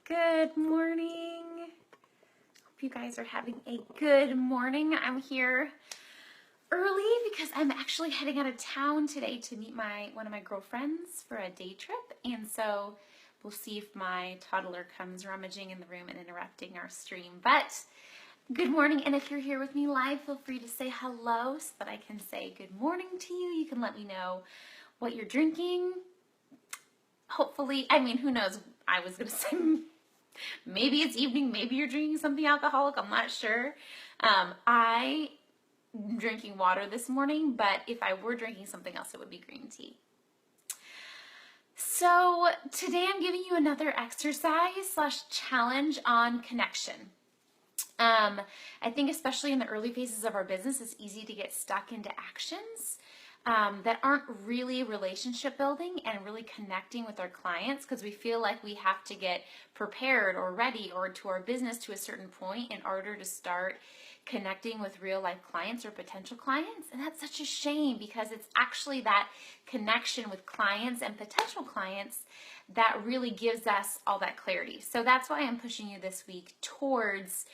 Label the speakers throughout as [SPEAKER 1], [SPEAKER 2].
[SPEAKER 1] Good morning. Hope you guys are having a good morning. I'm here early because I'm actually heading out of town today to meet one of my girlfriends for a day trip. And so we'll see if my toddler comes rummaging in the room and interrupting our stream. But good morning. And if you're here with me live, feel free to say hello so that I can say good morning to you. You can let me know what you're drinking. Hopefully, who knows? I was going to say maybe it's evening, maybe you're drinking something alcoholic, I'm not sure. I'm drinking water this morning, but if I were drinking something else, it would be green tea. So today I'm giving you another exercise/challenge on connection. I think especially in the early phases of our business, it's easy to get stuck into actions that aren't really relationship building and really connecting with our clients, because we feel like we have to get prepared or ready or to our business to a certain point in order to start connecting with real life clients or potential clients. And that's such a shame, because it's actually that connection with clients and potential clients that really gives us all that clarity. So that's why I'm pushing you this week towards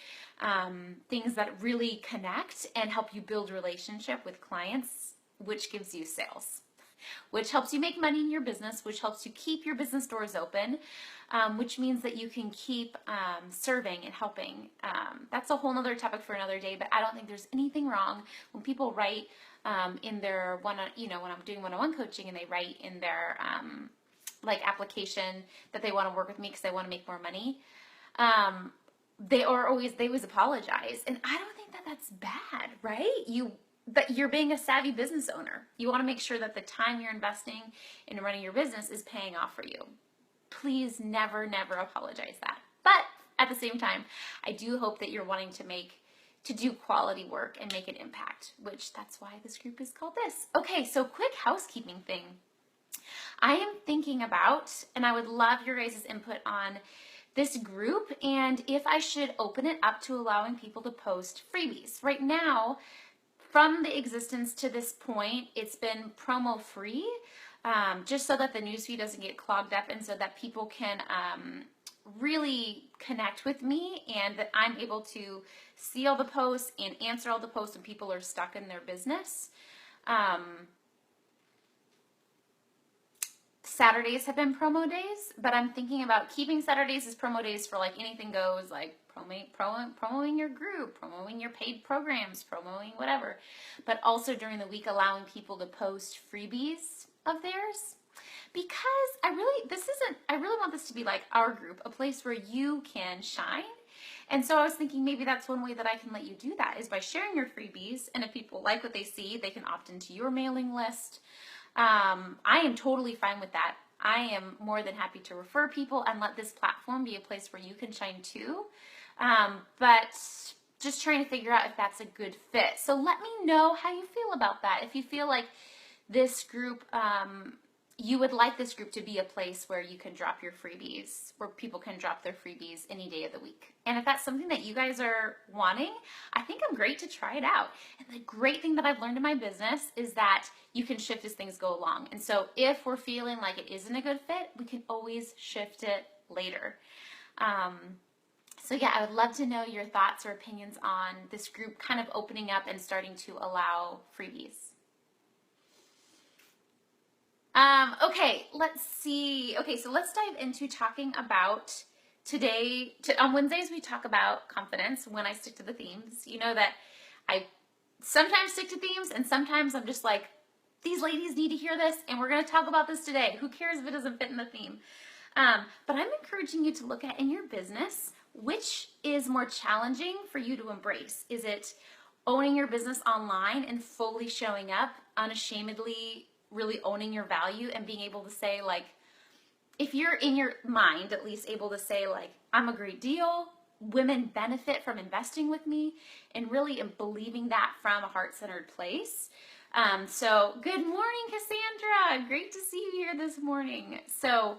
[SPEAKER 1] things that really connect and help you build relationship with clients, which gives you sales, which helps you make money in your business, which helps you keep your business doors open, which means that you can keep serving and helping. That's a whole nother topic for another day, but I don't think there's anything wrong when people write in their when I'm doing one-on-one coaching and they write in their application that they want to work with me because they want to make more money. They always apologize, and I don't think that that's bad, right? But you're being a savvy business owner. You want to make sure that the time you're investing in running your business is paying off for you. Please never apologize that. But at the same time, I do hope that you're wanting to do quality work and make an impact, which that's why this group is called this. Okay, so quick housekeeping thing. I am thinking about, and I would love your guys' input on this group and if I should open it up to allowing people to post freebies. Right now, from the existence to this point, it's been promo free, just so that the newsfeed doesn't get clogged up and so that people can really connect with me and that I'm able to see all the posts and answer all the posts when people are stuck in their business. Saturdays have been promo days, but I'm thinking about keeping Saturdays as promo days for like anything goes, like promoting your group, promoting your paid programs, promoting whatever, but also during the week allowing people to post freebies of theirs, because I really want this to be like our group, a place where you can shine. And so I was thinking maybe that's one way that I can let you do that is by sharing your freebies, and if people like what they see, they can opt into your mailing list. I am totally fine with that. I am more than happy to refer people and let this platform be a place where you can shine too. But just trying to figure out if that's a good fit. So let me know how you feel about that. If you feel like this group, you would like this group to be a place where you can drop your freebies, where people can drop their freebies any day of the week. And if that's something that you guys are wanting, I think I'm great to try it out. And the great thing that I've learned in my business is that you can shift as things go along. And so if we're feeling like it isn't a good fit, we can always shift it later. So yeah, I would love to know your thoughts or opinions on this group kind of opening up and starting to allow freebies. Okay, let's see. Okay, so let's dive into talking about today. On Wednesdays, we talk about confidence when I stick to the themes. You know that I sometimes stick to themes and sometimes I'm just like, these ladies need to hear this and we're going to talk about this today. Who cares if it doesn't fit in the theme? But I'm encouraging you to look at in your business, which is more challenging for you to embrace. Is it owning your business online and fully showing up unashamedly, really owning your value and being able to say, like, if you're in your mind at least able to say, like, I'm a great deal, women benefit from investing with me, and really believing that from a heart-centered place. So good morning, Cassandra. Great to see you here this morning. So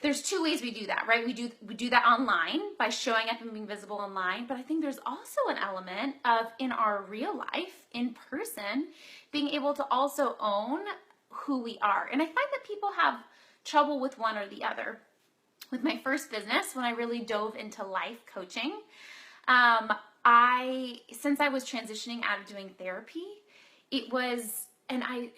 [SPEAKER 1] there's two ways we do that, right? We do that online by showing up and being visible online, but I think there's also an element of in our real life, in person, being able to also own who we are. And I find that people have trouble with one or the other. with my first business, when I really dove into life coaching, since I was transitioning out of doing therapy, it was, and I'm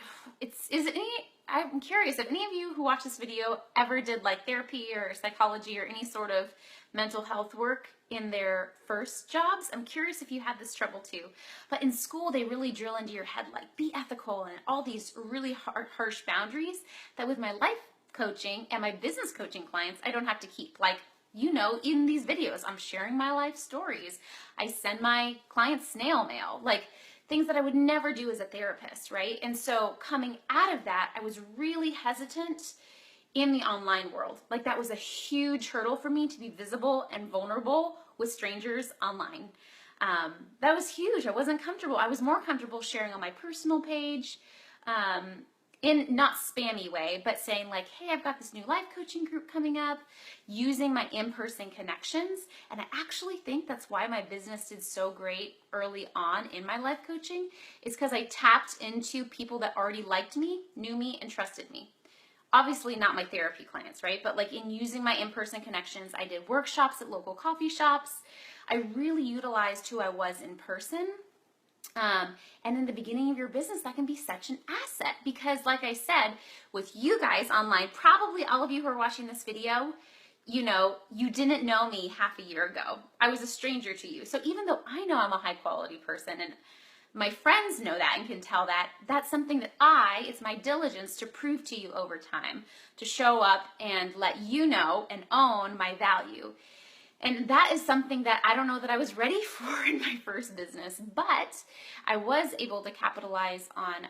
[SPEAKER 1] curious if any of you who watch this video ever did like therapy or psychology or any sort of mental health work in their first jobs. I'm curious if you had this trouble too. But in school, they really drill into your head, like, be ethical and all these really harsh boundaries that with my life coaching and my business coaching clients, I don't have to keep. Like, you know, in these videos, I'm sharing my life stories. I send my clients snail mail, like things that I would never do as a therapist, right? And so coming out of that, I was really hesitant in the online world. Like, that was a huge hurdle for me to be visible and vulnerable with strangers online. That was huge. I wasn't comfortable. I was more comfortable sharing on my personal page, in not spammy way, but saying like, hey, I've got this new life coaching group coming up, using my in-person connections. And I actually think that's why my business did so great early on in my life coaching, is because I tapped into people that already liked me, knew me, and trusted me. Obviously not my therapy clients, right? But like in using my in-person connections, I did workshops at local coffee shops. I really utilized who I was in person. And in the beginning of your business, that can be such an asset because, like I said, with you guys online, probably all of you who are watching this video, you know, you didn't know me half a year ago. I was a stranger to you. So even though I know I'm a high quality person and my friends know that and can tell that, that's something that it's my diligence to prove to you over time, to show up and let you know and own my value. And that is something that I don't know that I was ready for in my first business, but I was able to capitalize on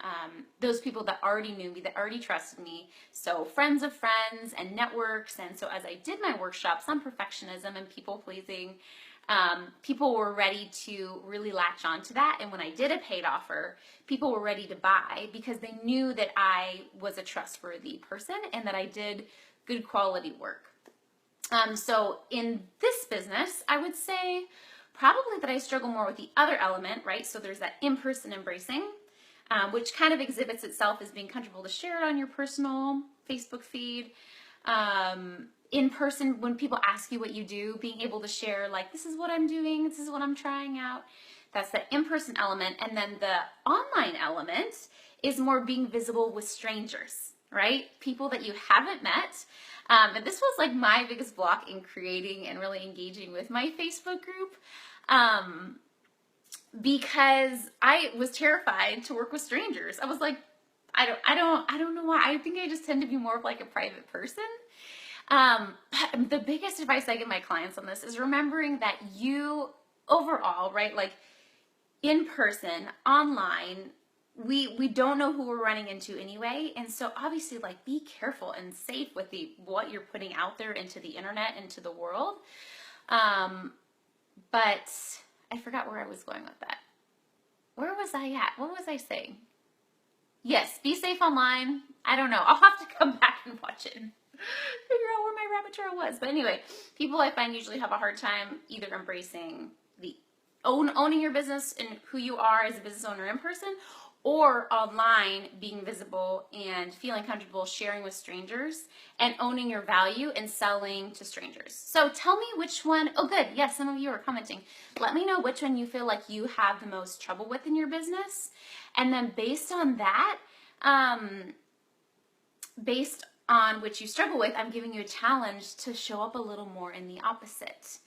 [SPEAKER 1] those people that already knew me, that already trusted me. So friends of friends and networks. And so as I did my workshops on perfectionism and people pleasing, people were ready to really latch on to that. And when I did a paid offer, people were ready to buy because they knew that I was a trustworthy person and that I did good quality work. So in this business, I would say probably that I struggle more with the other element, right? So there's that in-person embracing, which kind of exhibits itself as being comfortable to share it on your personal Facebook feed. In person, when people ask you what you do, being able to share like, this is what I'm doing, this is what I'm trying out. That's the in-person element. And then the online element is more being visible with strangers, right? People that you haven't met. And this was like my biggest block in creating and really engaging with my Facebook group, because I was terrified to work with strangers. I was like, I don't know why. I think I just tend to be more of like a private person. But the biggest advice I give my clients on this is remembering that you overall, right, like in person, online, we don't know who we're running into anyway. And so obviously, like, be careful and safe with what you're putting out there into the internet, into the world. But I forgot where I was going with that. Where was I at? What was I saying? Yes, be safe online. I don't know. I'll have to come back and watch it and figure out where my rabbit trail was. But anyway, people I find usually have a hard time either embracing owning your business and who you are as a business owner in person, or online being visible and feeling comfortable sharing with strangers and owning your value and selling to strangers. So tell me which one. Oh, good. Yes, some of you are commenting. Let me know which one you feel like you have the most trouble with in your business. And then based on that, based on which you struggle with, I'm giving you a challenge to show up a little more in the opposite.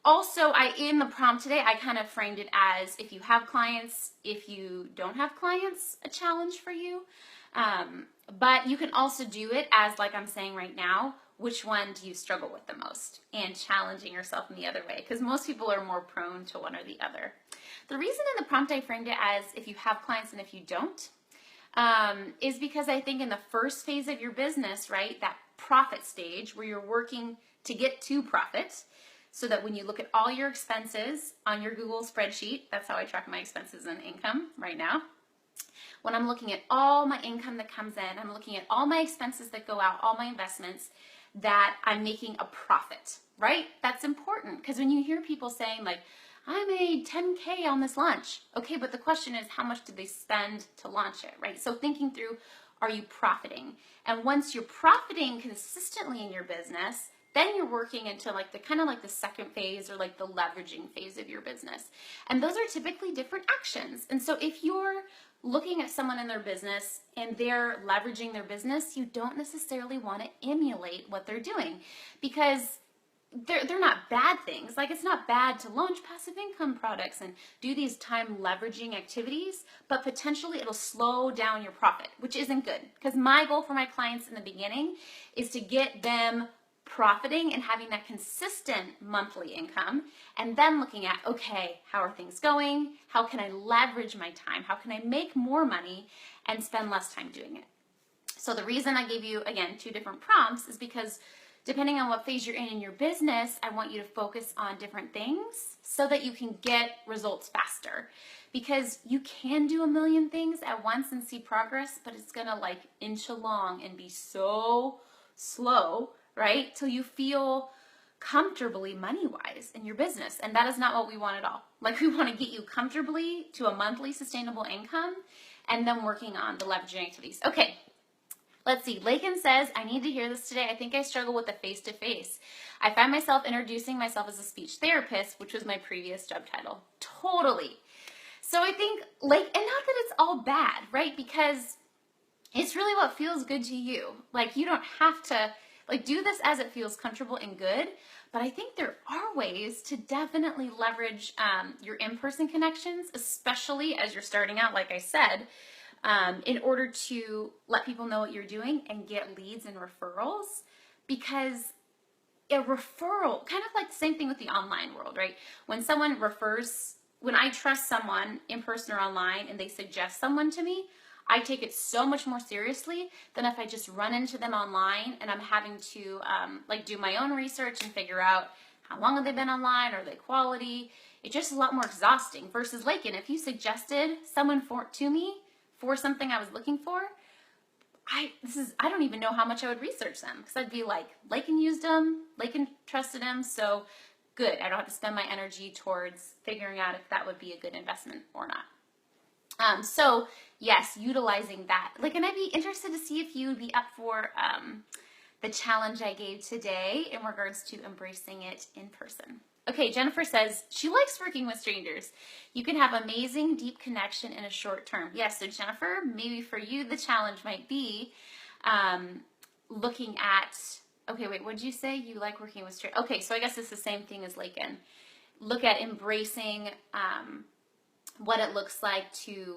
[SPEAKER 1] Also, in the prompt today, I kind of framed it as if you have clients, if you don't have clients, a challenge for you. But you can also do it as, like I'm saying right now, which one do you struggle with the most? And challenging yourself in the other way, because most people are more prone to one or the other. The reason in the prompt I framed it as if you have clients and if you don't, is because I think in the first phase of your business, right, that profit stage where you're working to get to profit, so that when you look at all your expenses on your Google spreadsheet, that's how I track my expenses and income right now. When I'm looking at all my income that comes in, I'm looking at all my expenses that go out, all my investments, that I'm making a profit, right? That's important, because when you hear people saying like, I made 10K on this launch. Okay, but the question is, how much did they spend to launch it, right? So thinking through, are you profiting? And once you're profiting consistently in your business, then you're working into like the kind of like the second phase or like the leveraging phase of your business. And those are typically different actions. And so if you're looking at someone in their business and they're leveraging their business, you don't necessarily want to emulate what they're doing, because they're not bad things. Like, it's not bad to launch passive income products and do these time leveraging activities, but potentially it'll slow down your profit, which isn't good. Because my goal for my clients in the beginning is to get them profiting and having that consistent monthly income, and then looking at, okay, how are things going? How can I leverage my time? How can I make more money and spend less time doing it? So the reason I gave you, again, 2 different prompts is because depending on what phase you're in your business, I want you to focus on different things so that you can get results faster. Because you can do a million things at once and see progress, but it's gonna like inch along and be so slow, right? Till you feel comfortably money-wise in your business. And that is not what we want at all. Like, we want to get you comfortably to a monthly sustainable income and then working on the leveraging activities. Okay. Let's see. Lakin says, I need to hear this today. I think I struggle with the face-to-face. I find myself introducing myself as a speech therapist, which was my previous job title. Totally. So I think, like, and not that it's all bad, right? Because it's really what feels good to you. Like, you don't have to, like, do this as it feels comfortable and good. But I think there are ways to definitely leverage your in-person connections, especially as you're starting out, like I said, in order to let people know what you're doing and get leads and referrals. Because a referral, kind of like the same thing with the online world, right? When someone refers, when I trust someone in person or online and they suggest someone to me, I take it so much more seriously than if I just run into them online and I'm having to like do my own research and figure out how long have they been online, are they quality. It's just a lot more exhausting versus Lakin. If you suggested someone to me for something I was looking for, I don't even know how much I would research them, because I'd be like, Lakin used them, Lakin trusted him, so good. I don't have to spend my energy towards figuring out if that would be a good investment or not. So yes, utilizing that. Like, and I'd be interested to see if you would be up for the challenge I gave today in regards to embracing it in person. Okay, Jennifer says she likes working with strangers. You can have amazing, deep connection in a short term. Yes, so Jennifer, maybe for you the challenge might be looking at, okay, wait, what did you say? You like working with strangers. Okay, so I guess it's the same thing as Lakin. Look at embracing what it looks like to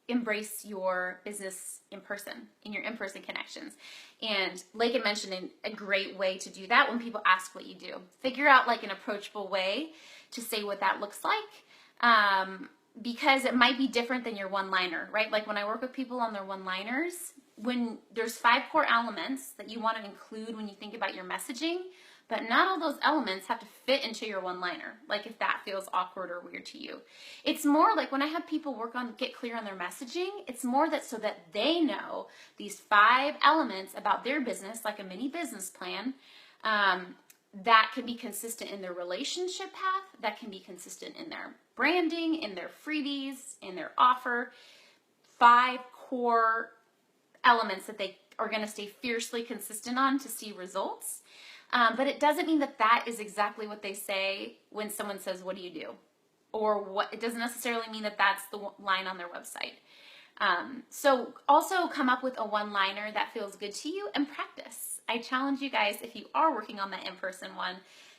[SPEAKER 1] embrace your business in person, in your in-person connections. And Lakin mentioned a great way to do that when people ask what you do. Figure out like an approachable way to say what that looks like, because it might be different than your one-liner, right? Like when I work with people on their one-liners, when there's 5 core elements that you want to include when you think about your messaging, but not all those elements have to fit into your one-liner, like if that feels awkward or weird to you. It's more like when I have people get clear on their messaging, it's more that so that they know these 5 elements about their business, like a mini business plan, that can be consistent in their relationship path, that can be consistent in their branding, in their freebies, in their offer. 5 core elements that they are going to stay fiercely consistent on to see results. But it doesn't mean that that is exactly what they say when someone says, what do you do? Or what, it doesn't necessarily mean that that's the line on their website. So also come up with a one-liner that feels good to you and practice. I challenge you guys, if you are working on that in-person one,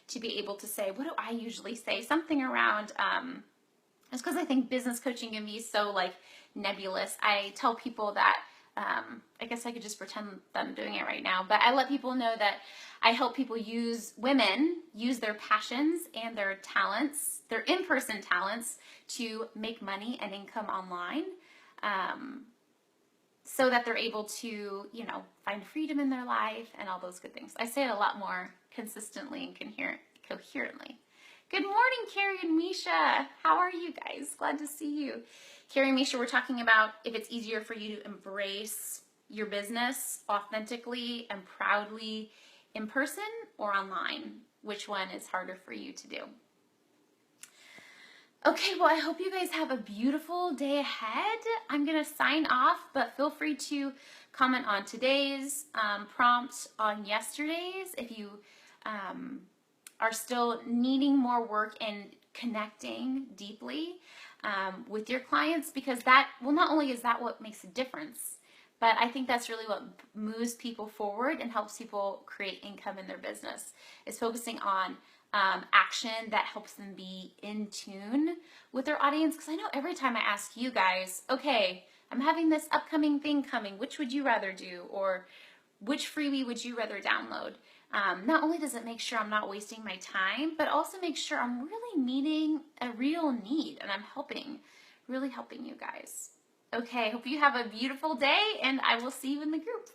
[SPEAKER 1] to be able to say, what do I usually say? Something around, just because I think business coaching can be so like nebulous. I tell people that, I guess I could just pretend that I'm doing it right now, but I let people know that I help people women use their passions and their talents, their in-person talents, to make money and income online, so that they're able to, find freedom in their life and all those good things. I say it a lot more consistently and coherently. Good morning, Carrie and Misha. How are you guys? Glad to see you. Carrie and Misha, we're talking about if it's easier for you to embrace your business authentically and proudly in person or online. Which one is harder for you to do? Okay, well, I hope you guys have a beautiful day ahead. I'm going to sign off, but feel free to comment on today's prompt, on yesterday's, if you are still needing more work in connecting deeply with your clients, because that, well, not only is that what makes a difference, but I think that's really what moves people forward and helps people create income in their business, is focusing on action that helps them be in tune with their audience. Because I know every time I ask you guys, okay, I'm having this upcoming thing coming, which would you rather do? Or which freebie would you rather download? Not only does it make sure I'm not wasting my time, but also make sure I'm really meeting a real need and I'm really helping you guys. Okay, hope you have a beautiful day, and I will see you in the group.